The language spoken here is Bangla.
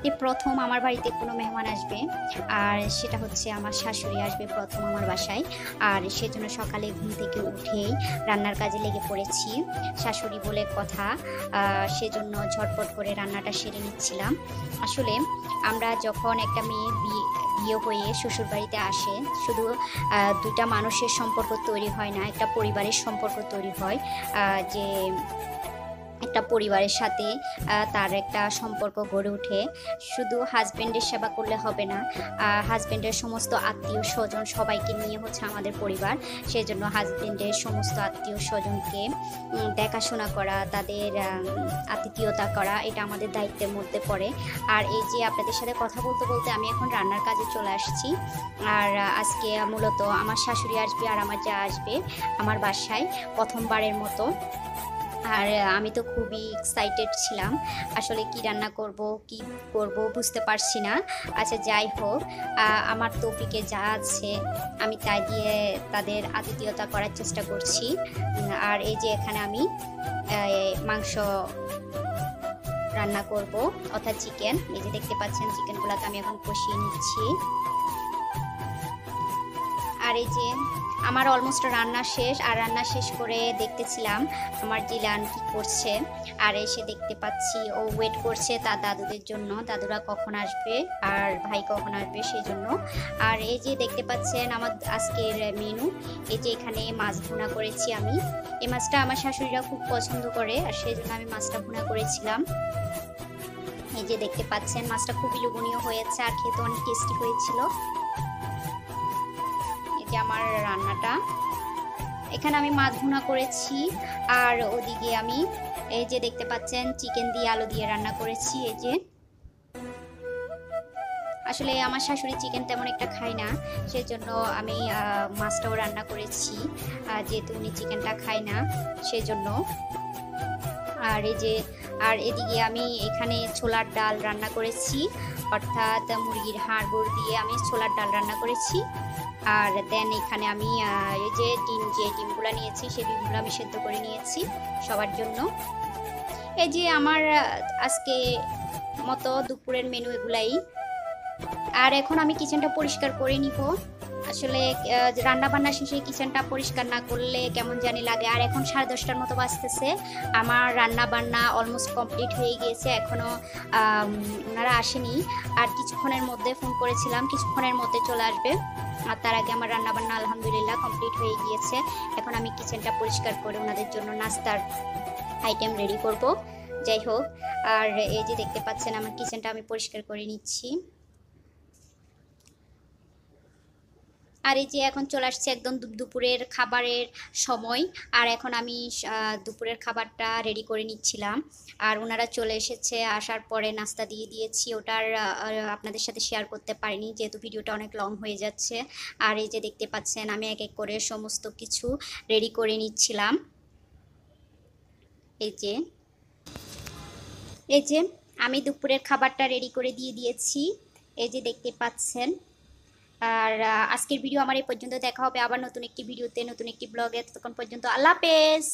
এই প্রথম আমার বাড়িতে কোনো মেহমান আসবে, আর সেটা হচ্ছে আমার শাশুড়ি আসবে প্রথম আমার বাসায়। আর সেজন্য সকালে ঘুম থেকে উঠেই রান্নার কাজে লেগে পড়েছি। শাশুড়ি বলে কথা, সেজন্য ঝটপট করে রান্নাটা সেরে নিচ্ছিলাম। আসলে আমরা যখন একটা মেয়ে বিয়ে হয়ে শ্বশুর বাড়িতে আসে, শুধু দুইটা মানুষের সম্পর্ক তৈরি হয় না, একটা পরিবারের সম্পর্ক তৈরি হয়। যে একটা পরিবারের সাথে তার একটা সম্পর্ক গড়ে ওঠে। শুধু হাজব্যান্ডের সেবা করলে হবে না, হাজব্যান্ডের সমস্ত আত্মীয় স্বজন সবাইকে নিয়ে হচ্ছে আমাদের পরিবার। সেজন্য হাজব্যান্ডের সমস্ত আত্মীয় স্বজনকে দেখাশোনা করা, তাদের আতিথেয়তা করা, এটা আমাদের দায়িত্বের মধ্যে পড়ে। আর এই যে আপনাদের সাথে কথা বলতে বলতে আমি এখন রান্নার কাজে চলে আসছি। আর আজকে মূলত আমার শাশুড়ি আসবে আর আমার যা আসবে আমার বাসায় প্রথমবারের মতো। আর আমি তো খুবই এক্সাইটেড ছিলাম, আসলে কি রান্না করব কি করব বুঝতে পারছি না। আচ্ছা যাই হোক, আমার তৌফিকে যা আছে আমি তাই দিয়ে তাদের আতিথেয়তা করার চেষ্টা করছি। আর এই যে এখানে আমি মাংস রান্না করব, অর্থাৎ চিকেন। এই যে দেখতে পাচ্ছেন চিকেনগুলোকে আমি এখন কষিয়ে নিচ্ছি। আর এই যে আমার অলমোস্ট রান্না শেষ, আর রান্না শেষ করে দেখতেছিলাম আমার জিলান কি করছে। আর এসে দেখতে পাচ্ছি ও ওয়েট করছে তার দাদুদের জন্য, দাদুরা কখন আসবে আর ভাই কখন আসবে সেই জন্য। আর এই যে দেখতে পাচ্ছেন আমার আজকের মেনু, এই যে এখানে মাছ ভুনা করেছি আমি। এই মাছটা আমার শাশুড়িরা খুব পছন্দ করে, আর সেই জন্য আমি মাছটা ভুনা করেছিলাম। এই যে দেখতে পাচ্ছেন মাছটা খুবই লোভনীয় হয়েছে আর খেতে অনেক টেস্টি হয়েছিল। যে আমার রান্নাটা এখানে আমি মাছ ভুনা করেছি, আর ওদিকে আমি এই যে দেখতে পাচ্ছেন চিকেন দিয়ে আলু দিয়ে রান্না করেছি। এই যে আসলে আমার শাশুড়ি চিকেন তেমন একটা খায় না, সেজন্য আমি মাছটাও রান্না করেছি, যেহেতু উনি চিকেনটা খায় না সেজন্য। আর এই যে এদিকে আমি এখানে ছোলার ডাল রান্না করেছি, অর্থাৎ মুরগির হাড় গুড় দিয়ে আমি ছোলার ডাল রান্না করেছি। আর দেন এখানে আমি এই যে ডিমগুলো নিয়েছি সেই ডিমগুলো আমি সেদ্ধ করে নিয়েছি সবার জন্য। এই যে আমার আজকে মতো দুপুরের মেনু এগুলাই। আর এখন আমি কিচেনটা পরিষ্কার করে নিব। আসলে রান্না বান্না শেষে কিচেনটা পরিষ্কার না করলে কেমন জানি লাগে। আর এখন 10:30টার মতো বাজতেছে, আমার রান্না বান্না অলমোস্ট কমপ্লিট হয়ে গিয়েছে, এখনও ওনারা আসেনি। আর কিছুক্ষণের মধ্যে ফোন করেছিলাম, কিছুক্ষণের মধ্যে চলে আসবে। আর তার আগে আমার রান্না বান্না আলহামদুলিল্লাহ কমপ্লিট হয়ে গিয়েছে। এখন আমি কিচেনটা পরিষ্কার করে ওনাদের জন্য নাস্তার আইটেম রেডি করব। যাই হোক, আর এই যে দেখতে পাচ্ছেন আমার কিচেনটা আমি পরিষ্কার করে নিচ্ছি। আর এই যে এখন চলে আসছে একদম দুপুরের খাবারের সময়, আর এখন আমি দুপুরের খাবারটা রেডি করে নিচ্ছিলাম। আর ওনারা চলে এসেছে, আসার পরে নাস্তা দিয়ে দিয়েছি, ওটার আপনাদের সাথে শেয়ার করতে পারিনি যেহেতু ভিডিওটা অনেক লং হয়ে যাচ্ছে। আর এই যে দেখতে পাচ্ছেন আমি এক এক করে সমস্ত কিছু রেডি করে নিচ্ছিলাম। এই যে আমি দুপুরের খাবারটা রেডি করে দিয়ে দিয়েছি, এই যে দেখতে পাচ্ছেন। আর আজকের ভিডিও আমার এই পর্যন্ত, দেখা হবে আবার নতুন একটি ভিডিওতে, নতুন একটি ব্লগে। ততক্ষণ পর্যন্ত আল্লাহ হাফেজ।